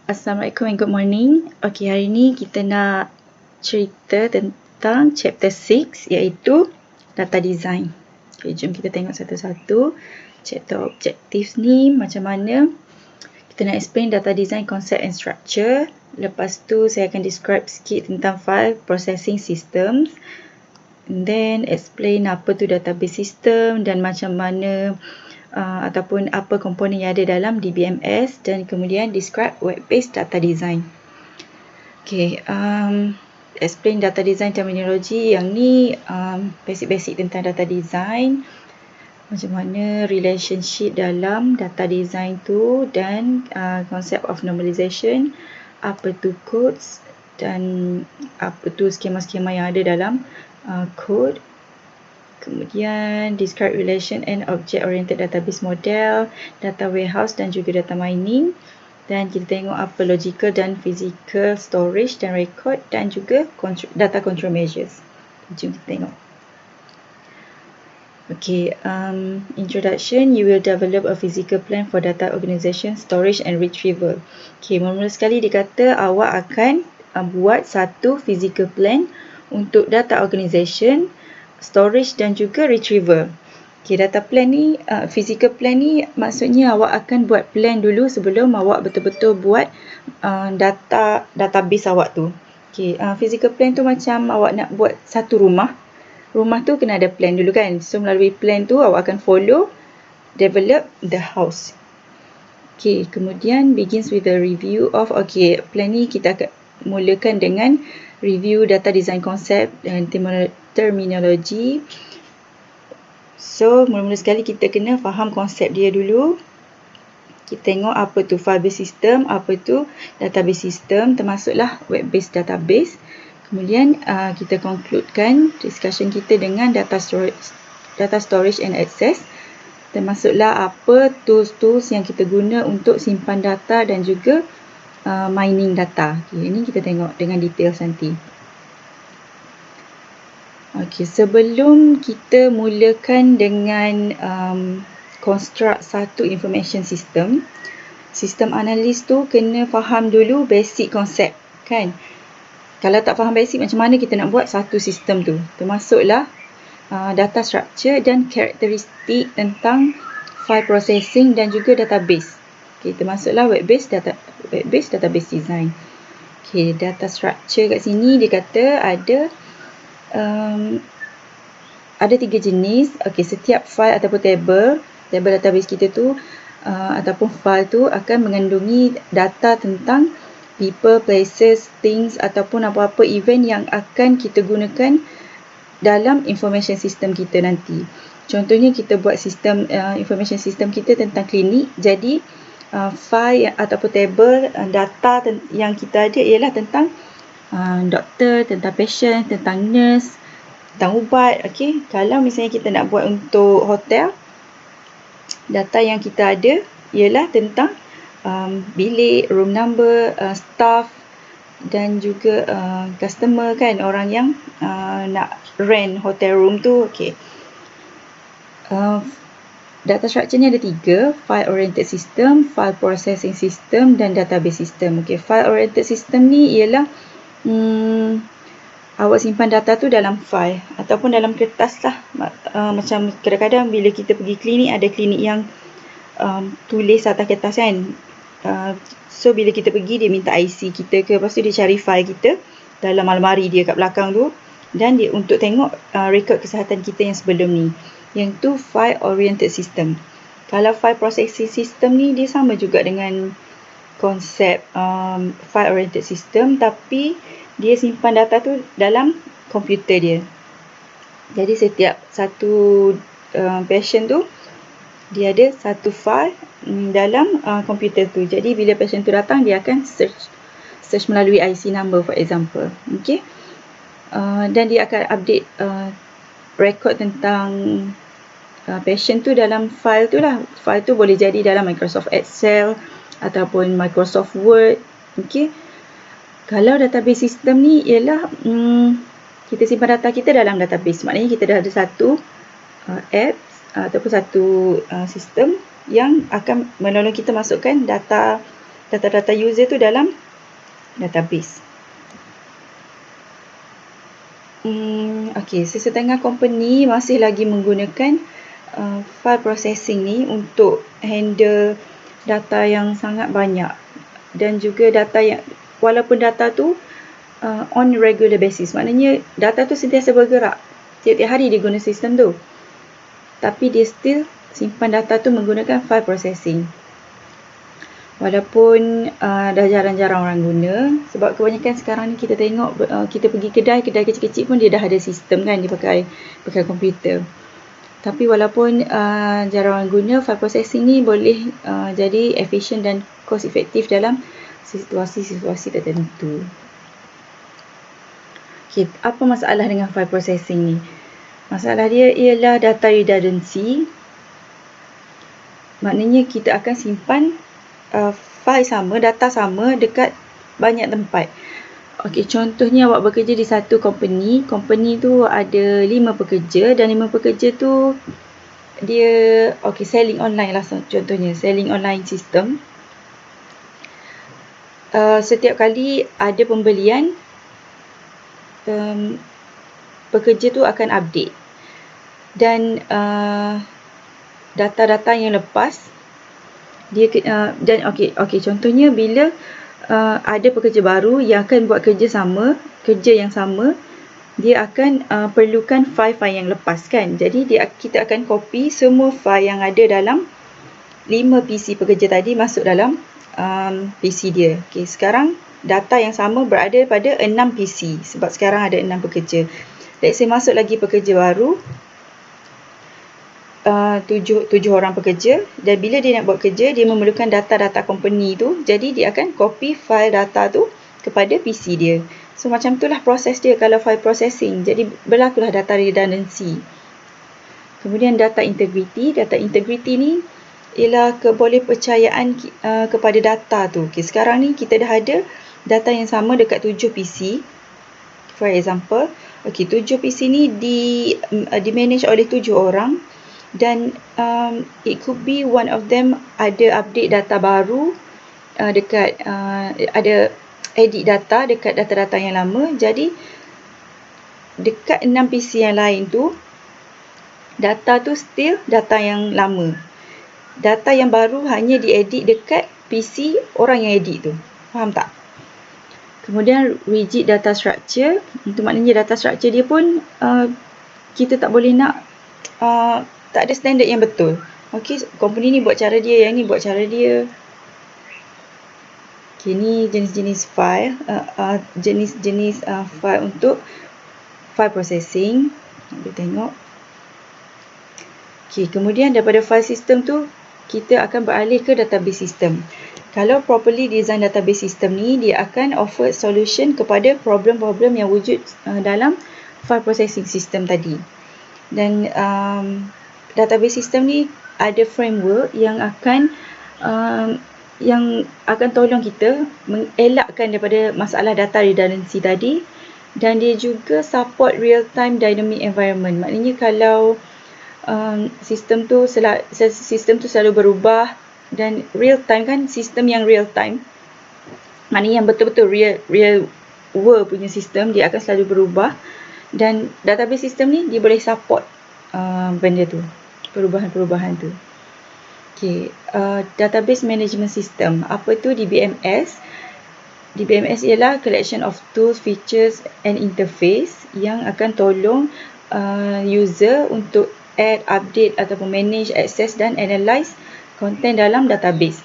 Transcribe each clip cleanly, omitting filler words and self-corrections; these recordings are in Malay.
Assalamualaikum and good morning. Okey, hari ni kita nak cerita tentang chapter 6 iaitu data design. Okey, jom kita tengok satu-satu. Chapter objectives ni macam mana kita nak explain data design concept and structure. Lepas tu saya akan describe sikit tentang file processing systems. And then explain apa tu database system dan macam mana ataupun apa komponen yang ada dalam DBMS, dan kemudian describe web-based data design. Okay, explain data design terminology. Yang ni basic-basic tentang data design, macam mana relationship dalam data design tu, dan concept of normalization, apa tu codes dan apa tu skema-skema yang ada dalam code. Kemudian describe relation and object oriented database model, data warehouse dan juga data mining. Dan kita tengok apa logical dan physical storage dan record, dan juga data control measures. Jom kita tengok. Okay, introduction. You will develop a physical plan for data organization, storage and retrieval. Okay, mula-mula sekali dikata awak akan buat satu physical plan untuk data organization, storage dan juga retrieval. Okay, data plan ni, physical plan ni maksudnya awak akan buat plan dulu sebelum awak betul-betul buat database awak tu. Okay, physical plan tu macam awak nak buat satu rumah. Rumah tu kena ada plan dulu kan. So melalui plan tu awak akan follow, develop the house. Okay, kemudian begins with a review of, okay, plan ni kita akan mulakan dengan review data design concept dan terminology. So, mula-mula sekali kita kena faham konsep dia dulu. Kita tengok apa tu file-based system, apa tu database system, termasuklah web-based database. Kemudian kita concludekan discussion kita dengan data storage and access, termasuklah apa tools-tools yang kita guna untuk simpan data dan juga mining data. Okay, ini kita tengok dengan details nanti. Okay, sebelum kita mulakan dengan construct satu information system, sistem analis tu kena faham dulu basic konsep kan. Kalau tak faham basic, macam mana kita nak buat satu sistem tu, termasuklah data structure dan karakteristik tentang file processing dan juga database. Okay, termasuklah web-based database design. Okay, data structure kat sini dia kata ada 3 jenis. Okay, setiap file ataupun table database kita tu ataupun file tu akan mengandungi data tentang people, places, things ataupun apa-apa event yang akan kita gunakan dalam information system kita nanti. Contohnya kita buat sistem information system kita tentang klinik, jadi file ataupun table data yang kita ada ialah tentang doktor, tentang patient, tentang nurse, tentang ubat. Okay, kalau misalnya kita nak buat untuk hotel, data yang kita ada ialah tentang bilik, room number, staff dan juga customer kan, orang yang nak rent hotel room tu. Okay, data structure ni ada 3, file oriented system, file processing system dan database system. Okay, file oriented system ni ialah awak simpan data tu dalam file ataupun dalam kertas lah. Macam kadang-kadang bila kita pergi klinik, ada klinik yang tulis atas kertas kan. So bila kita pergi, dia minta IC kita ke, lepas tu dia cari file kita dalam almari dia kat belakang tu, dan dia untuk tengok rekod kesihatan kita yang sebelum ni. Yang tu file oriented system. Kalau file processing system ni, dia sama juga dengan konsep file oriented system, tapi dia simpan data tu dalam komputer dia. Jadi setiap satu patient tu, dia ada satu file dalam komputer tu. Jadi bila patient tu datang, dia akan search melalui IC number for example. Okay, dan dia akan update record tentang patient tu dalam file tu lah. File tu boleh jadi dalam Microsoft Excel ataupun Microsoft Word. Okay, kalau database system ni ialah kita simpan data kita dalam database. Maknanya kita dah ada satu apps ataupun satu sistem yang akan menolong kita masukkan data data-data user tu dalam database. Okey, sesetengah company masih lagi menggunakan file processing ni untuk handle data yang sangat banyak, dan juga data yang walaupun data tu on regular basis, maknanya data tu sentiasa bergerak, tiap-tiap hari dia guna sistem tu, tapi dia still simpan data tu menggunakan file processing. Walaupun dah jarang-jarang orang guna, sebab kebanyakan sekarang ni kita tengok, kita pergi kedai kecil-kecil pun dia dah ada sistem kan, dia pakai komputer. Tapi walaupun jarang orang guna, file processing ni boleh jadi efisien dan cost efektif dalam situasi-situasi tertentu. Okay, apa masalah dengan file processing ni? Masalah dia ialah data redundancy. Maknanya kita akan simpan file sama, data sama dekat banyak tempat. Okey, contohnya awak bekerja di satu company tu ada 5 pekerja, dan 5 pekerja tu dia selling online lah, contohnya selling online system. Setiap kali ada pembelian, pekerja tu akan update, dan data-data yang lepas dia dan contohnya bila ada pekerja baru yang akan buat kerja yang sama, dia akan perlukan file-file yang lepas kan. Jadi kita akan copy semua file yang ada dalam 5 PC pekerja tadi masuk dalam PC dia. Okey, sekarang data yang sama berada pada 6 PC sebab sekarang ada 6 pekerja. Let's say masuk lagi pekerja baru, 7 orang pekerja, dan bila dia nak buat kerja, dia memerlukan data-data company tu, jadi dia akan copy file data tu kepada PC dia. So macam itulah proses dia kalau file processing. Jadi berlakulah data redundancy. Kemudian data integrity. Data integrity ni ialah kebolehpercayaan kepada data tu. Okay, sekarang ni kita dah ada data yang sama dekat 7 PC. For example, 7 PC ni di manage oleh 7 orang, dan it could be one of them ada update data baru dekat ada edit data dekat data-data yang lama. Jadi dekat 6 PC yang lain tu, data tu still data yang lama. Data yang baru hanya diedit dekat PC orang yang edit tu. Faham tak? Kemudian rigid data structure, itu maknanya data structure dia pun kita tak boleh nak tak ada standard yang betul. Okey, company ni buat cara dia, yang ni buat cara dia. Okey, ni jenis-jenis file, file untuk file processing. Kita tengok. Okey, kemudian daripada file system tu, kita akan beralih ke database system. Kalau properly design database system ni, dia akan offer solution kepada problem-problem yang wujud dalam file processing system tadi. Dan database system ni ada framework yang akan tolong kita mengelakkan daripada masalah data redundancy tadi, dan dia juga support real time dynamic environment. Maknanya kalau sistem tu selalu berubah, dan real time kan, sistem yang real time maknanya yang betul-betul real world punya sistem, dia akan selalu berubah, dan database system ni dia boleh support benda tu, perubahan-perubahan tu. Okay, database management system, apa tu DBMS? DBMS ialah collection of tools, features and interface yang akan tolong user untuk add, update ataupun manage, access dan analyze content dalam database.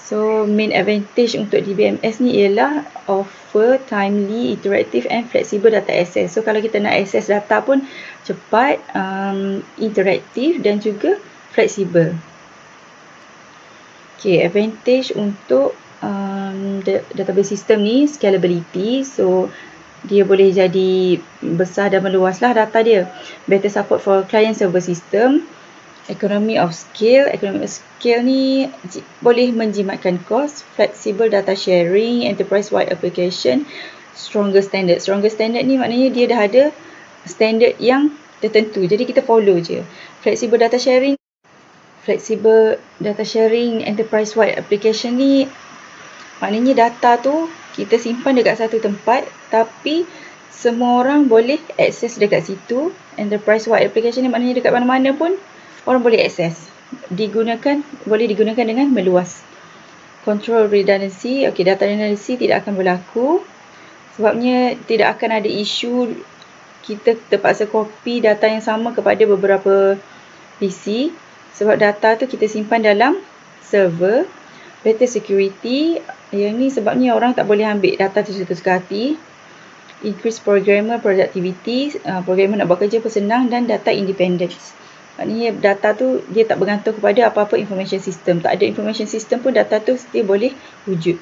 So main advantage untuk DBMS ni ialah offer timely, interactive and flexible data access. So kalau kita nak access data pun cepat, interaktif dan juga fleksibel. Okay, advantage untuk database system ni, scalability. So dia boleh jadi besar dan meluaslah data dia. Better support for client server system. Economy of scale. Economy of scale ni boleh menjimatkan cost. Flexible data sharing, enterprise-wide application, stronger standard. Stronger standard ni maknanya dia dah ada standard yang tertentu, jadi kita follow je. Flexible data sharing, enterprise-wide application ni Maknanya data tu kita simpan dekat satu tempat, tapi semua orang boleh akses dekat situ. Enterprise-wide application ni maknanya dekat mana-mana pun orang boleh akses. Boleh digunakan dengan meluas. Control redundancy, data redundancy tidak akan berlaku. Sebabnya tidak akan ada isu kita terpaksa copy data yang sama kepada beberapa PC. Sebab data tu kita simpan dalam server. Better security, yang ni sebabnya orang tak boleh ambil data tu suka-suka hati. Increase programmer productivity, programmer nak buat kerja pun senang, dan data independence. Maknanya data tu dia tak bergantung kepada apa-apa information system. Tak ada information system pun data tu still boleh wujud.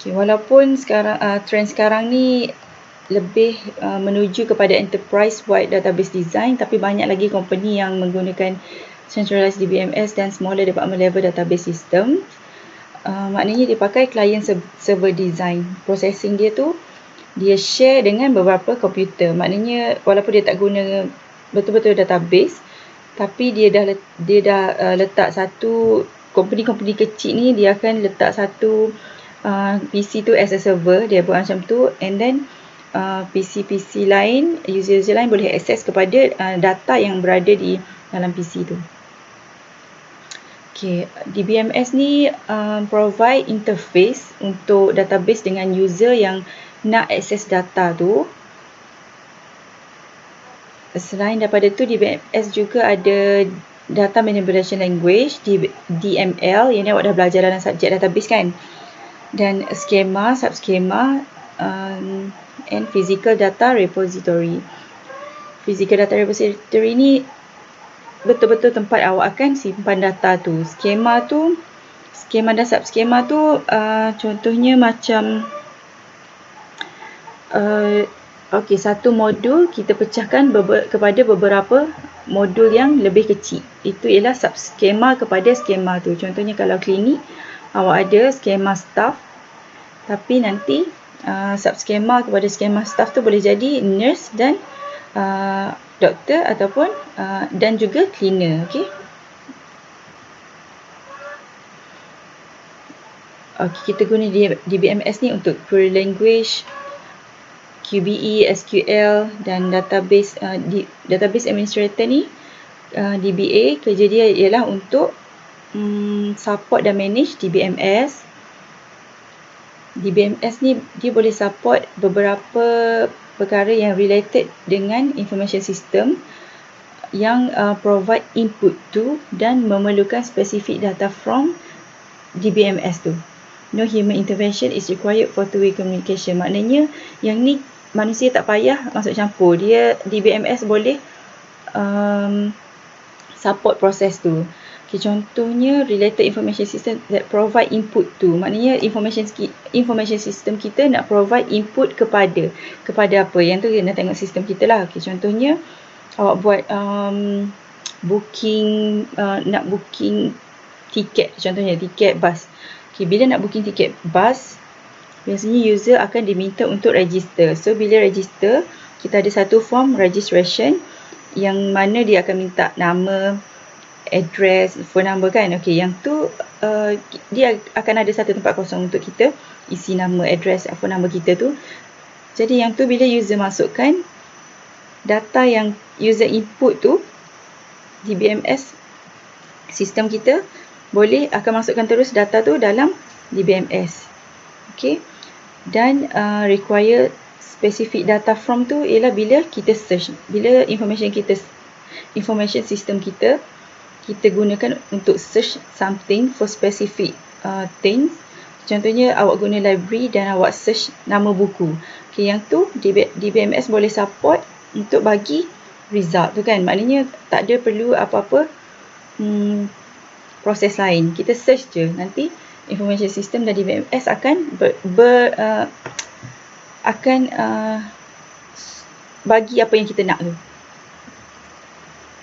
Walaupun trend sekarang ni lebih menuju kepada enterprise-wide database design, tapi banyak lagi company yang menggunakan centralized DBMS dan smaller department level database system. Maknanya dia pakai client server design. Processing dia tu dia share dengan beberapa komputer. Maknanya walaupun dia tak guna betul-betul database, tapi dia dah letak satu, company-company kecil ni dia akan letak satu PC tu as a server. Dia buat macam tu, and then PC-PC lain, user-user lain boleh akses kepada data yang berada di dalam PC tu. DBMS ni provide interface untuk database dengan user yang nak akses data tu. Selain daripada tu, DBMS juga ada Data Manipulation Language, DML, yang ni awak dah belajar dalam subjek database kan. Dan skema, subskema, and Physical Data Repository. Physical Data Repository ni betul-betul tempat awak akan simpan data tu. Skema dan subskema tu contohnya macam satu modul kita pecahkan kepada beberapa modul yang lebih kecil. Itu ialah subskema kepada skema tu. Contohnya kalau klinik, awak ada skema staff, tapi nanti subskema kepada skema staff tu boleh jadi nurse dan doktor ataupun dan juga cleaner. Kita guna DBMS ni untuk query language, QBE, SQL dan database administrator ni, DBA, kerja dia ialah untuk support dan manage DBMS. DBMS ni dia boleh support beberapa perkara yang related dengan information system yang provide input to dan memerlukan specific data from DBMS tu. No human intervention is required for two-way communication. Maknanya yang ni manusia tak payah masuk campur. DBMS boleh support proses tu. Contohnya related information system that provide input to. Maknanya information system kita nak provide input kepada apa. Yang tu kena tengok sistem kita lah. Contohnya awak buat nak booking tiket. Contohnya tiket bas. Bila nak booking tiket bas, biasanya user akan diminta untuk register. So bila register, kita ada satu form registration yang mana dia akan minta nama, address, phone number kan. Yang tu dia akan ada satu tempat kosong untuk kita isi nama, address, phone number kita tu. Jadi yang tu bila user masukkan data yang user input tu, DBMS sistem kita akan masukkan terus data tu dalam DBMS. Dan require specific data from tu ialah bila kita search, bila information system kita gunakan untuk search something for specific things. Contohnya awak guna library dan awak search nama buku. Yang tu DBMS boleh support untuk bagi result tu kan. Maknanya tak ada perlu apa-apa proses lain. Kita search je, nanti information system dan DBMS akan bagi apa yang kita nak tu.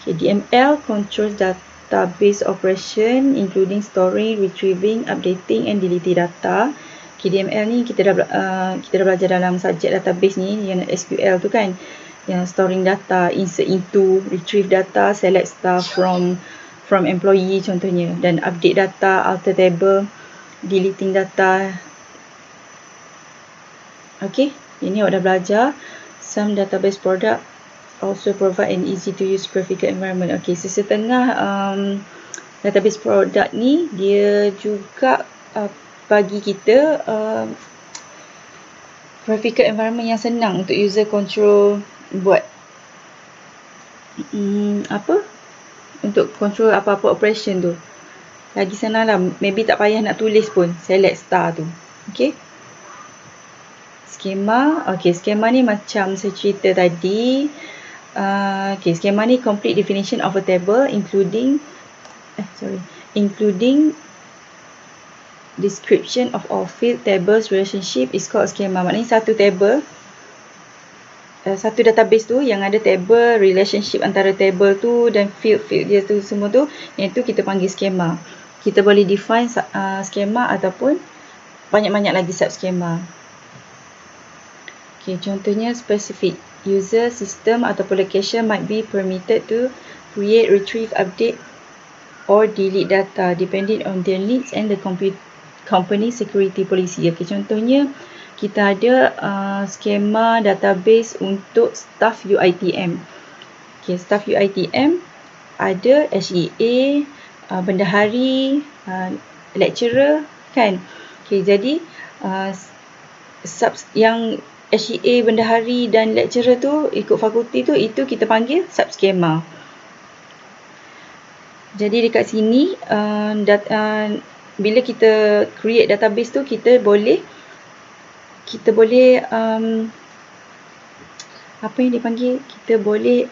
DML controls database operation including storing, retrieving, updating and deleting data. DML ni kita dah belajar dalam subjek database ni, yang SQL tu kan, yang storing data, insert into, retrieve data, select stuff from employee contohnya, dan update data, alter table, deleting data. Okay, ini awak dah belajar. Some database product also provide an easy to use graphical environment. Okay, sesetengah database product ni dia juga bagi kita graphical environment yang senang untuk user control buat untuk control apa-apa operation tu. Lagi senang lah, maybe tak payah nak tulis pun, select star tu. Okay, skema. Okay, skema ni macam saya cerita tadi. Okay, skema ni complete definition of a table including description of all field tables relationship is called schema. Maknanya satu table, satu database tu yang ada table, relationship antara table tu dan field dia tu semua tu, yang itu kita panggil skema. Kita boleh define skema ataupun banyak-banyak lagi sub skema. Okay, contohnya specific user, system ataupun location might be permitted to create, retrieve, update or delete data depending on their needs and the company security policy. Okay, contohnya kita ada skema database untuk staff UiTM. Okay, staff UiTM ada HEA, bendahari, lecturer kan. Okay, jadi yang HEA, bendahari dan lecturer tu ikut fakulti tu, itu kita panggil subskema. Jadi dekat sini bila kita create database tu, kita boleh apa yang dipanggil, kita boleh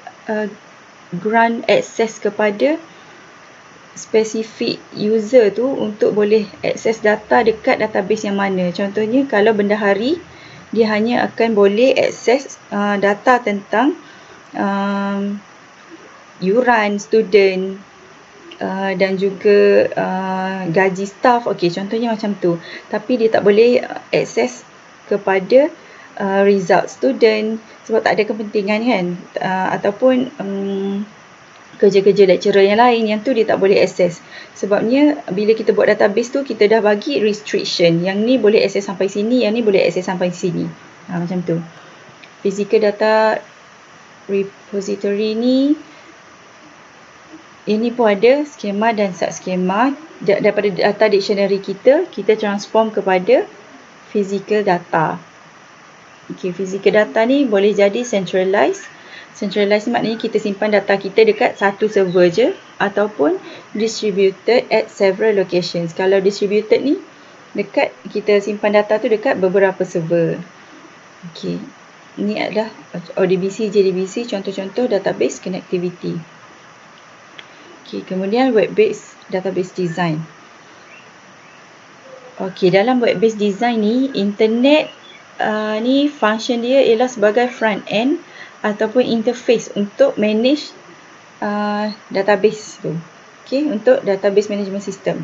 grant access kepada spesifik user tu untuk boleh access data dekat database yang mana. Contohnya kalau bendahari, dia hanya akan boleh access data tentang yuran student dan juga gaji staff. Okey, contohnya macam tu. Tapi dia tak boleh akses kepada result student sebab tak ada kepentingan kan, ataupun kerja-kerja lecturer yang lain, yang tu dia tak boleh akses. Sebabnya bila kita buat database tu, kita dah bagi restriction. Yang ni boleh akses sampai sini, yang ni boleh akses sampai sini. Macam tu. Physical data repository ni, ini pun ada skema dan subskema. Daripada data dictionary kita transform kepada physical data. Okay, physical data ni boleh jadi centralized. Centralized ni maknanya kita simpan data kita dekat satu server je, ataupun distributed at several locations. Kalau distributed ni, kita simpan data tu dekat beberapa server. Okay, ini adalah ODBC, JDBC, contoh-contoh database connectivity. Okay, kemudian web-based database design. Okay, dalam web-based design ni, internet ni function dia ialah sebagai front end ataupun interface untuk manage database tu. Okay, untuk database management system.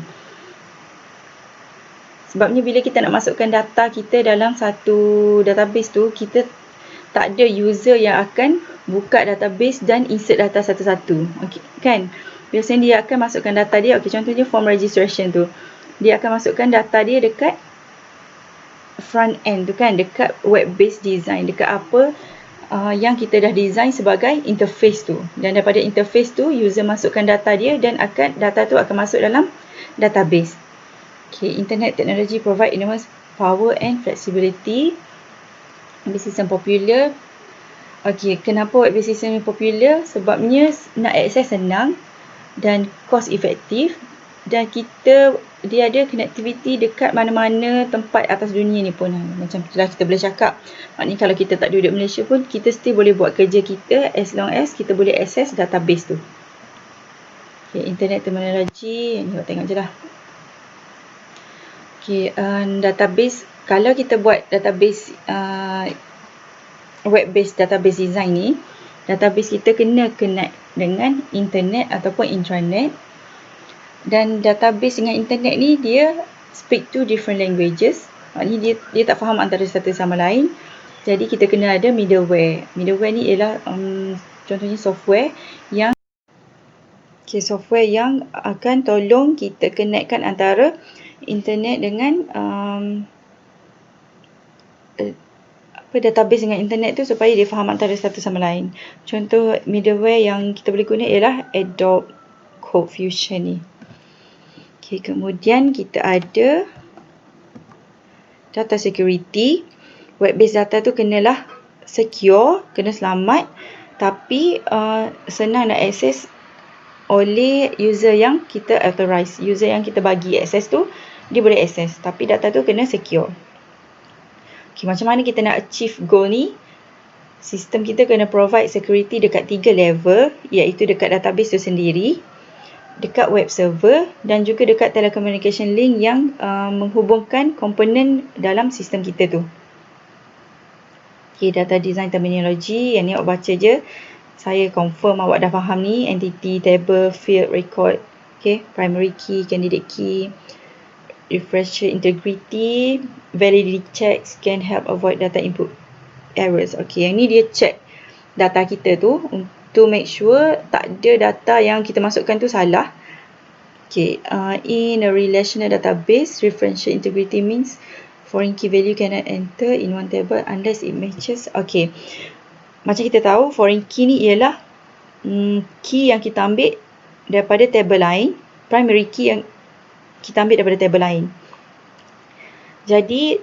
Sebabnya bila kita nak masukkan data kita dalam satu database tu, kita tak ada user yang akan buka database dan insert data satu-satu. Okay, kan? Biasanya dia akan masukkan data dia, okay, contohnya form registration tu, dia akan masukkan data dia dekat front end tu kan, dekat web based design, dekat apa yang kita dah design sebagai interface tu, dan daripada interface tu user masukkan data dia dan data tu akan masuk dalam database. Okay, internet technology provide enormous power and flexibility. Web-based system popular. Okay, kenapa web-based system ni popular? Sebabnya nak akses senang dan cost efektif, dan dia ada connectivity dekat mana-mana tempat atas dunia ni pun. Macam itulah kita boleh cakap, maknanya kalau kita tak duduk Malaysia pun, kita still boleh buat kerja kita as long as kita boleh access database tu. Okay, internet terminology ni awak tengok je lah. Okay, database, kalau kita buat database web-based database design ni, database kita kena connect dengan internet ataupun intranet. Dan database dengan internet ni, dia speak to different languages. Maknanya dia tak faham antara satu sama lain. Jadi kita kena ada middleware. Middleware ni ialah contohnya software yang Okay, software yang akan tolong kita connectkan antara internet dengan database dengan internet tu supaya dia faham antara satu sama lain. Contoh middleware yang kita boleh guna ialah Adobe Code Fusion ni. Okay, kemudian kita ada data security. Web-based data tu kenalah secure, kena selamat, tapi senang nak akses oleh user yang kita authorize. User yang kita bagi akses tu, dia boleh akses, tapi data tu kena secure. Okay, macam mana kita nak achieve goal ni? Sistem kita kena provide security dekat 3 level, iaitu dekat database tu sendiri, dekat web server dan juga dekat telecommunication link yang menghubungkan komponen dalam sistem kita tu. Okay, data design terminology, yang ni awak baca je. Saya confirm awak dah faham ni. Entity, table, field, record. Okay, primary key, candidate key, refresher integrity, validity checks can help avoid data input errors. Okay, yang ni dia check data kita tu to make sure tak ada data yang kita masukkan tu salah. Okay, in a relational database, referential integrity means foreign key value cannot enter in one table unless it matches. Okay, macam kita tahu, foreign key ni ialah key yang kita ambil daripada table lain, primary key yang kita ambil daripada table lain. Jadi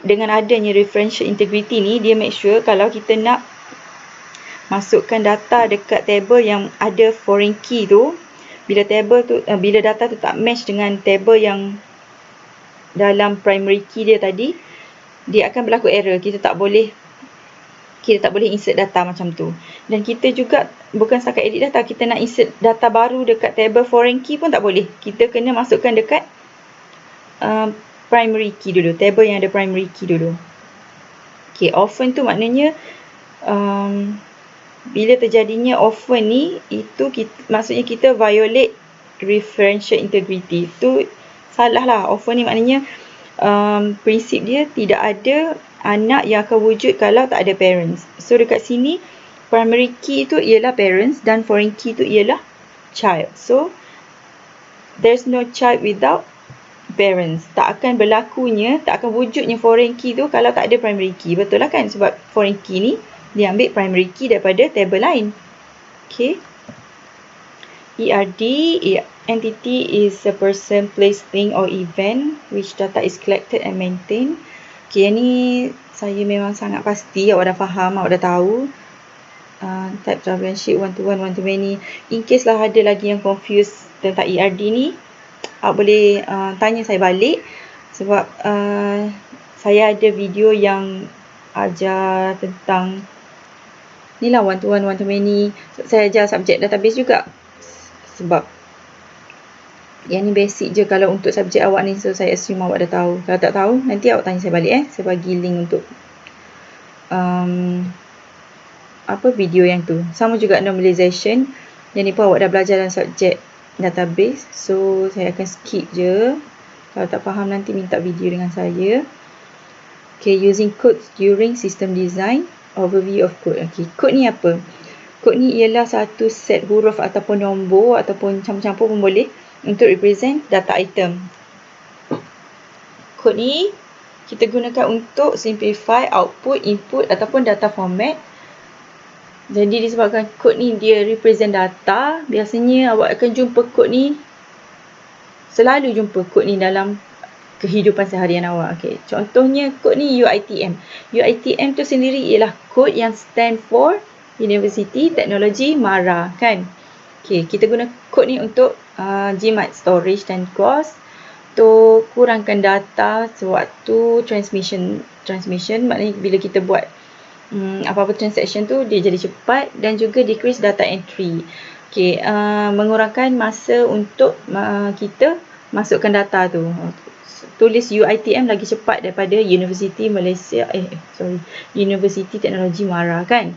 dengan adanya referential integrity ni, dia make sure kalau kita nak masukkan data dekat table yang ada foreign key tu, bila data tu tak match dengan table yang dalam primary key dia tadi, dia akan berlaku error. Kita tak boleh insert data macam tu. Dan kita juga bukan setakat edit data, kita nak insert data baru dekat table foreign key pun tak boleh. Kita kena masukkan dekat primary key dulu, table yang ada primary key dulu. Okay, orphan tu maknanya bila terjadinya orphan ni, itu maksudnya kita violate referential integrity. Itu salah lah. Orphan ni maknanya prinsip dia tidak ada anak yang akan wujud kalau tak ada parents. So dekat sini primary key tu ialah parents dan foreign key tu ialah child. So there's no child without parents. Tak akan berlakunya, tak akan wujudnya foreign key tu kalau tak ada primary key. Betul lah kan? Sebab foreign key ni dia ambil primary key daripada table lain. Okay. ERD, entity is a person, place, thing or event which data is collected and maintained. Okay, yang ni saya memang sangat pasti awak dah faham, awak dah tahu. Type championship, one to one, one to many. In case lah ada lagi yang confused tentang ERD ni, awak boleh tanya saya balik. Sebab saya ada video yang ajar tentang ni lah, one to one, one to many. Saya ajar subjek database juga. Sebab yang ni basic je kalau untuk subjek awak ni. So saya assume awak dah tahu. Kalau tak tahu, nanti awak tanya saya balik. Saya bagi link untuk video yang tu. Sama juga normalization. Yang ni pun awak dah belajar dalam subjek database. So saya akan skip je. Kalau tak faham nanti minta video dengan saya. Okay, using codes during system design. Overview of code. Okay, code ni apa? Code ni ialah satu set huruf ataupun nombor ataupun campur-campur pun boleh untuk represent data item. Code ni kita gunakan untuk simplify output, input ataupun data format. Jadi disebabkan code ni dia represent data, biasanya awak akan jumpa code ni, selalu jumpa code ni dalam kehidupan seharian awak. Okay. Contohnya code ni UiTM. UiTM tu sendiri ialah code yang stand for University Technology Mara, kan? Okay, kita guna code ni untuk GMAT storage dan cost, untuk kurangkan data sewaktu transmission, maknanya bila kita buat apa-apa transaction tu dia jadi cepat, dan juga decrease data entry. Okay, mengurangkan masa untuk kita masukkan data tu. Tulis UiTM lagi cepat daripada University Technology Mara, kan?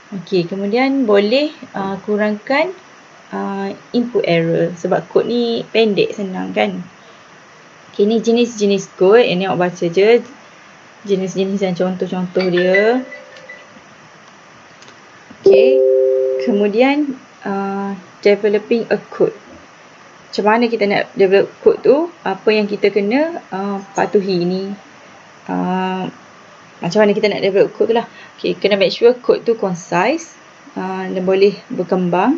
Okey, kemudian boleh kurangkan input error sebab kod ni pendek, senang, kan? Okey, ni jenis-jenis kod. Ini awak baca je jenis-jenis dan contoh-contoh dia. Okey, kemudian developing a code. Macam mana kita nak develop code tu, apa yang kita kena patuhi ni. Macam mana kita nak develop code tu lah. Okay, kena make sure code tu concise dan boleh berkembang.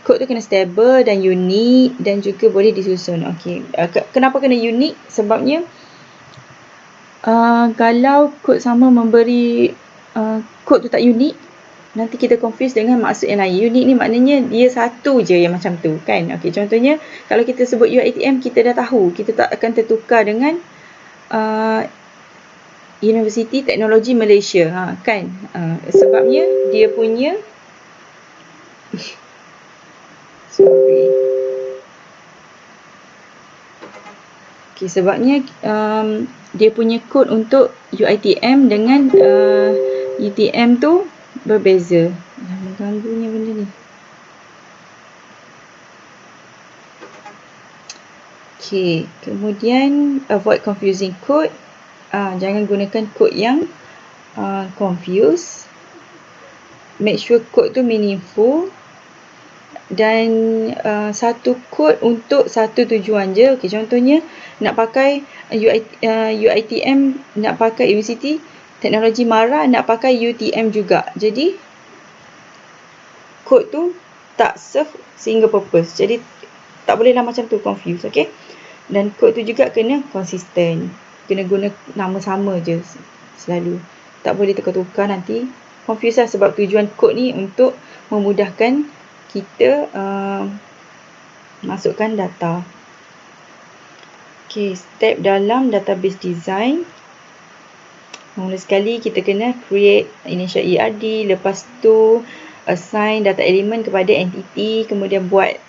Code tu kena stable dan unik dan juga boleh disusun. Okay, kenapa kena unik? Sebabnya kalau code sama memberi code tu tak unik, nanti kita confuse dengan maksud yang lain. Unik ni maknanya dia satu je yang macam tu, kan? Okay, contohnya kalau kita sebut UiTM, kita dah tahu kita tak akan tertukar dengan Universiti Teknologi Malaysia, kan? Sebabnya dia punya sorry. Okay, sebabnya dia punya kod untuk UiTM dengan UTM tu berbeza. Mengganggunya benda ni. Okay, kemudian avoid confusing code. Jangan gunakan kod yang confuse. Make sure kod tu meaningful. Dan satu kod untuk satu tujuan je. Okay, contohnya nak pakai UiTM, nak pakai Universiti Teknologi Mara, nak pakai UTM juga. Jadi kod tu tak serve single purpose. Jadi tak bolehlah macam tu confuse, okay? Dan kod tu juga kena konsisten. Kena guna nama sama je selalu. Tak boleh tukar-tukar, nanti confuse lah. Sebab tujuan kod ni untuk memudahkan kita masukkan data. Okay, step dalam database design. Mula sekali kita kena create initial ERD, lepas tu assign data element kepada entity, kemudian buat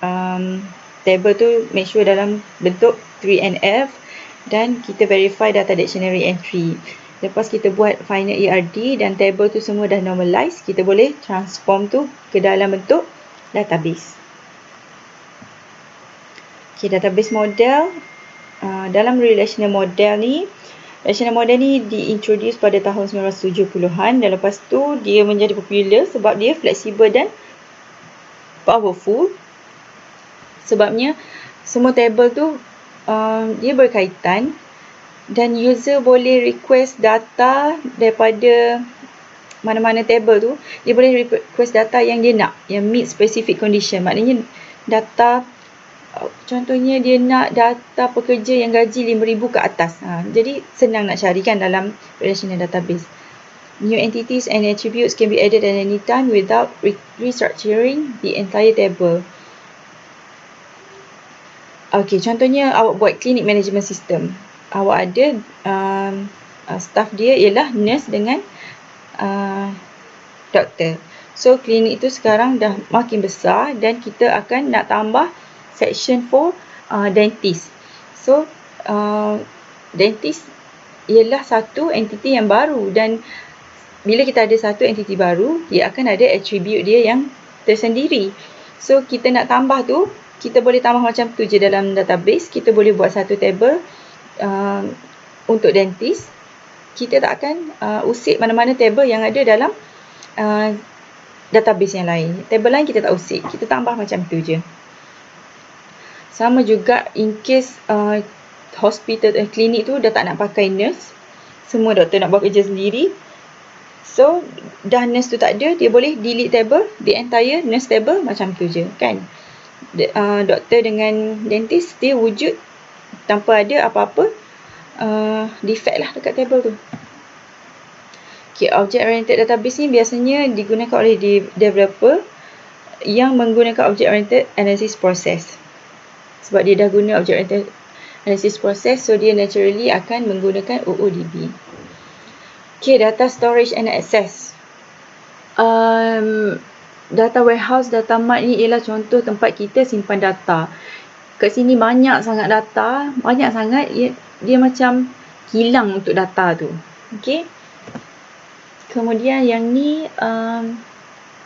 table tu make sure dalam bentuk 3NF, dan kita verify data dictionary entry. Lepas kita buat final ERD dan table tu semua dah normalize, kita boleh transform tu ke dalam bentuk database. Okay, database model. Dalam relational model ni diintroduce pada tahun 1970-an, dan lepas tu dia menjadi popular sebab dia fleksibel dan powerful. Sebabnya semua table tu dia berkaitan dan user boleh request data daripada mana-mana table tu. Dia boleh request data yang dia nak, yang meet specific condition. Maknanya data, contohnya dia nak data pekerja yang gaji 5,000 ke atas. Jadi senang nak carikan dalam relational database. New entities and attributes can be added at any time without restructuring the entire table. Okay, contohnya awak buat clinic management system. Awak ada staff dia ialah nurse dengan doktor. So klinik itu sekarang dah makin besar dan kita akan nak tambah section for dentist. So dentist ialah satu entiti yang baru, dan bila kita ada satu entiti baru, dia akan ada attribute dia yang tersendiri. So kita nak tambah tu, kita boleh tambah macam tu je dalam database. Kita boleh buat satu table untuk dentist. Kita tak akan usik mana-mana table yang ada dalam database yang lain. Table lain kita tak usik, kita tambah macam tu je. Sama juga in case hospital klinik tu dah tak nak pakai nurse, semua doktor nak buat kerja sendiri. So dah nurse tu tak ada, dia boleh delete table, the entire nurse table, macam tu je, kan? Doktor dengan dentist dia wujud tanpa ada apa-apa defect lah dekat table tu. Okay, object oriented database ni biasanya digunakan oleh developer yang menggunakan object oriented analysis process. Sebab dia dah guna object oriented analysis process, so dia naturally akan menggunakan OODB. Okay, data storage and access. Data warehouse, data mart ni ialah contoh tempat kita simpan data. Kat sini banyak sangat data, banyak sangat, dia macam hilang untuk data tu. Okay. Kemudian yang ni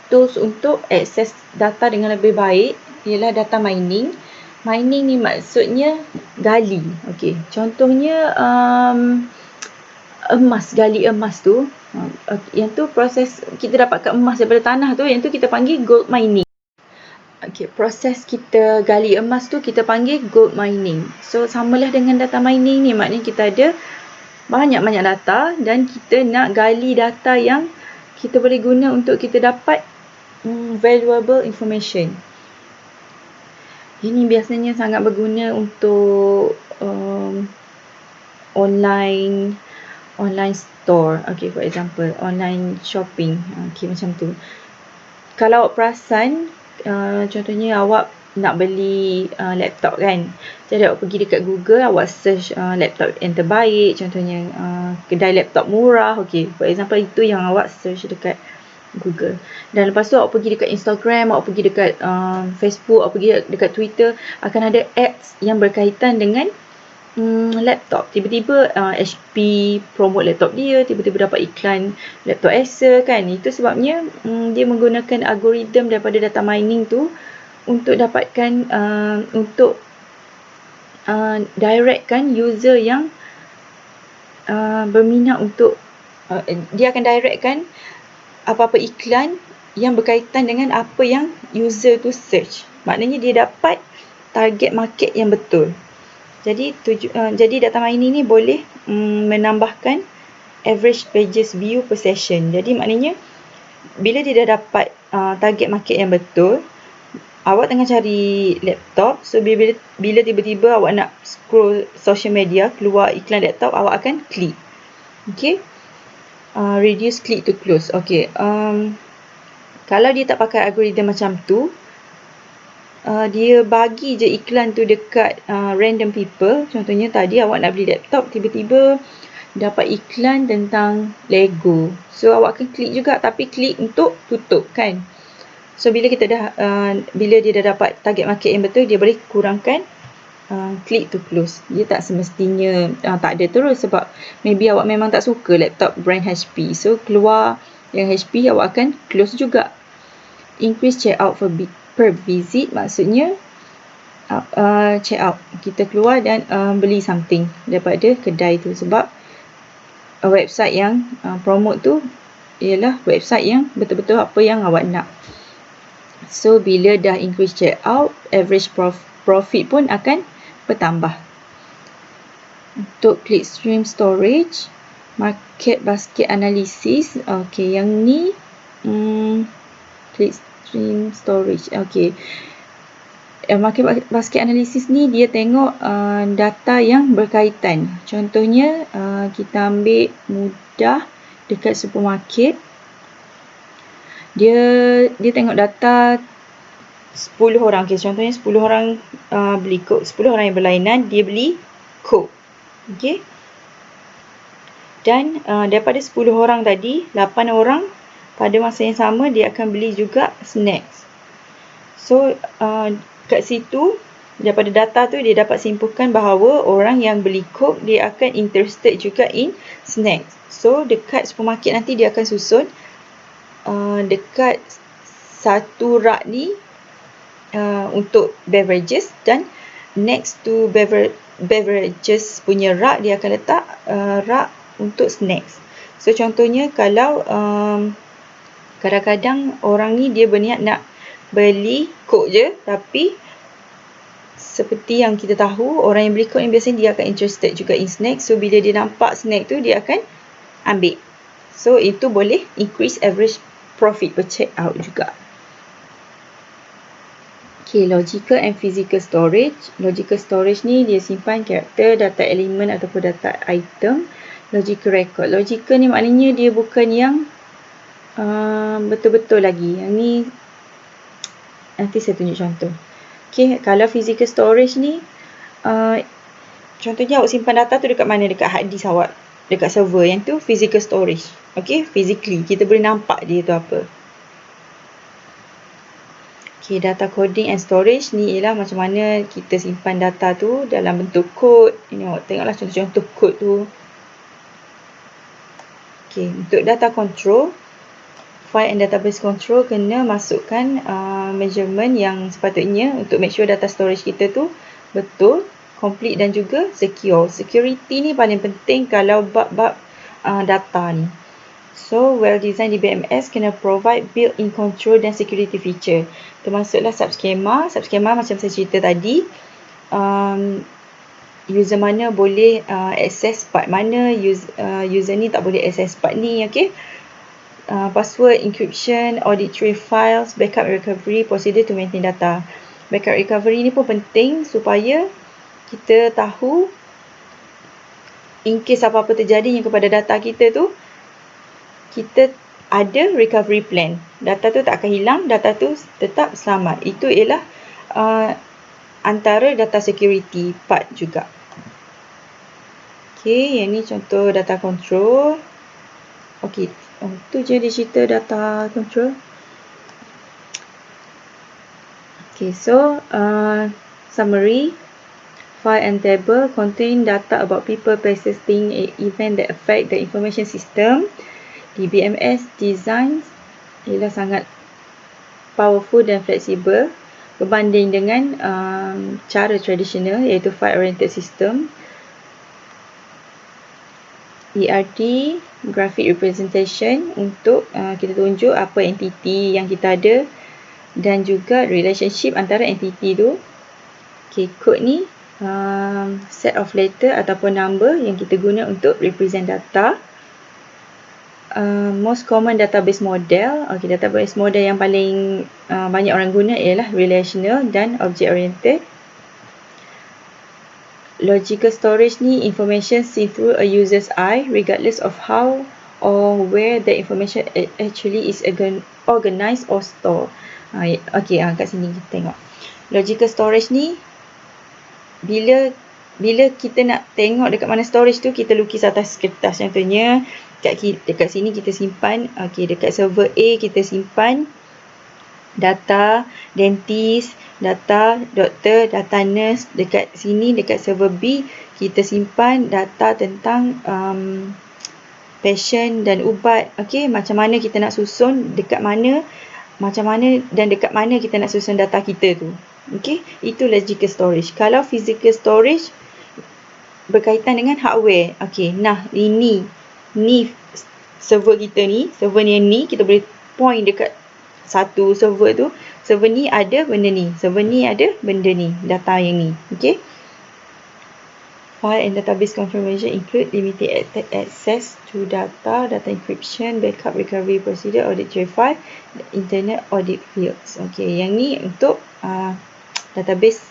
tools untuk akses data dengan lebih baik ialah data mining. Mining ni maksudnya gali. Okay. Contohnya emas, gali emas tu. Yang tu proses kita dapatkan emas daripada tanah tu, yang tu kita panggil gold mining. Okay, proses kita gali emas tu kita panggil gold mining. So, samalah dengan data mining ni. Maknanya kita ada banyak-banyak data dan kita nak gali data yang kita boleh guna untuk kita dapat valuable information. Ini biasanya sangat berguna untuk online store. Okay, for example, online shopping. Okay, macam tu. Kalau awak perasan, contohnya awak nak beli laptop kan. Jadi awak pergi dekat Google, awak search laptop yang terbaik. Contohnya kedai laptop murah. Okay, for example, itu yang awak search dekat Google. Dan lepas tu awak pergi dekat Instagram, awak pergi dekat Facebook, awak pergi dekat Twitter, akan ada ads yang berkaitan dengan laptop. Tiba-tiba HP promote laptop dia, tiba-tiba dapat iklan laptop Acer kan. Itu sebabnya dia menggunakan algoritma daripada data mining tu untuk dapatkan untuk directkan user yang berminat untuk dia akan directkan apa-apa iklan yang berkaitan dengan apa yang user tu search. Maknanya dia dapat target market yang betul. Jadi data mining ni boleh menambahkan average pages view per session. Jadi maknanya bila dia dah dapat target market yang betul, awak tengah cari laptop, so bila tiba-tiba awak nak scroll social media, keluar iklan laptop, awak akan klik. Okay. Reduce click to close. Okay. Kalau dia tak pakai algoritma macam tu, dia bagi je iklan tu dekat random people. Contohnya tadi awak nak beli laptop, tiba-tiba dapat iklan tentang Lego. So awak akan klik juga, tapi klik untuk tutup kan. So bila dia dah dapat target market yang betul, dia boleh kurangkan click to close. Dia tak semestinya tak ada terus, sebab maybe awak memang tak suka laptop brand HP. So keluar yang HP, awak akan close juga. Increase check out per visit, maksudnya check out, kita keluar dan beli something daripada kedai tu, sebab website yang promote tu ialah website yang betul-betul apa yang awak nak. So bila dah increase check out, average profit pun akan bertambah. Untuk clickstream storage, market basket analysis, okay, yang ni clickstream storage. Okay, market basket analysis ni dia tengok data yang berkaitan. Contohnya kita ambil mudah dekat supermarket, dia tengok data 10 orang. Okay, contohnya 10 orang beli Coke, 10 orang yang berlainan dia beli Coke. Okay, dan daripada 10 orang tadi, 8 orang pada masa yang sama dia akan beli juga snacks. So kat situ, daripada data tu dia dapat simpulkan bahawa orang yang beli Coke dia akan interested juga in snacks. So dekat supermarket nanti dia akan susun dekat satu rak ni untuk beverages, dan next to beverages punya rak dia akan letak rak untuk snacks. So contohnya kalau kadang-kadang orang ni dia berniat nak beli Coke je, tapi seperti yang kita tahu, orang yang beli Coke ni biasanya dia akan interested juga in snack. So bila dia nampak snack tu, dia akan ambil. So itu boleh increase average profit per check out juga. Okay, logical and physical storage. Logical storage ni dia simpan karakter, data elemen ataupun data item. Logical record. Logical ni maknanya dia bukan yang betul-betul lagi. Yang ni nanti saya tunjuk contoh. Okay, kalau physical storage ni, contohnya awak simpan data tu dekat mana? Dekat hard disk awak, dekat server. Yang tu physical storage. Okay, physically. Kita boleh nampak dia tu apa. Okay, data coding and storage ni ialah macam mana kita simpan data tu dalam bentuk kod. Ini awak tengoklah contoh-contoh kod tu. Okay, untuk data control, file and database control kena masukkan measurement yang sepatutnya untuk make sure data storage kita tu betul, complete dan juga secure. Security ni paling penting kalau bab-bab data ni. So, well-designed DBMS kena provide built-in control dan security feature. Termasuklah subschema. Subschema macam saya cerita tadi. User mana boleh access part mana, user ni tak boleh access part ni, okay? Password, encryption, audit trail files, backup recovery, procedure to maintain data. Backup recovery ni pun penting supaya kita tahu in case apa-apa terjadi yang kepada data kita tu, kita ada recovery plan. Data tu tak akan hilang, data tu tetap selamat. Itu ialah antara data security part juga. Okay, yang ni contoh data control. Okay, tu je dia cerita data control. Okay, so summary. File and table contain data about people, places, things, event that affect the information system. DBMS design ialah sangat powerful dan fleksibel berbanding dengan cara tradisional iaitu file oriented system. ERT, graphic representation, untuk kita tunjuk apa entiti yang kita ada dan juga relationship antara entiti tu. Okay, code ni set of letter ataupun number yang kita guna untuk represent data. Most common database model. Okay, database model yang paling banyak orang guna ialah relational dan object oriented. Logical storage ni information seen through a user's eye regardless of how or where the information actually is organized or stored. Okay, kat sini kita tengok. Logical storage ni bila kita nak tengok dekat mana storage tu, kita lukis atas kertas. Contohnya dekat sini kita simpan, okay, dekat server A kita simpan data dentist, data doktor, data nurse. Dekat sini dekat server B kita simpan data tentang patient dan ubat. Okay, macam mana kita nak susun, dekat mana, macam mana dan dekat mana kita nak susun data kita tu. Okay, itu logical storage. Kalau physical storage berkaitan dengan hardware. Okay, nah ini server kita ni, server ni kita boleh point dekat satu server tu. Server ni ada benda ni, server ni ada benda ni, data yang ni. Okay. File and database confirmation include limited access to data, data encryption, backup recovery procedure, audit trail file, internet audit fields. Okay, yang ni untuk database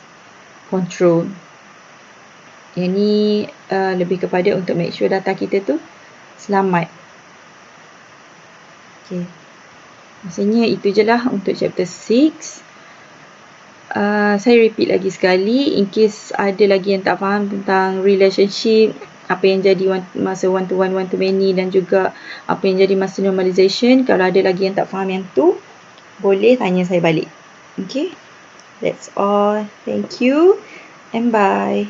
control. Yang ni lebih kepada untuk make sure data kita tu selamat. Okay. Maksudnya itu je lah untuk chapter 6. Saya repeat lagi sekali in case ada lagi yang tak faham tentang relationship, apa yang jadi masa one to one, one to many, dan juga apa yang jadi masa normalization. Kalau ada lagi yang tak faham yang tu, boleh tanya saya balik. Okay, that's all. Thank you and bye.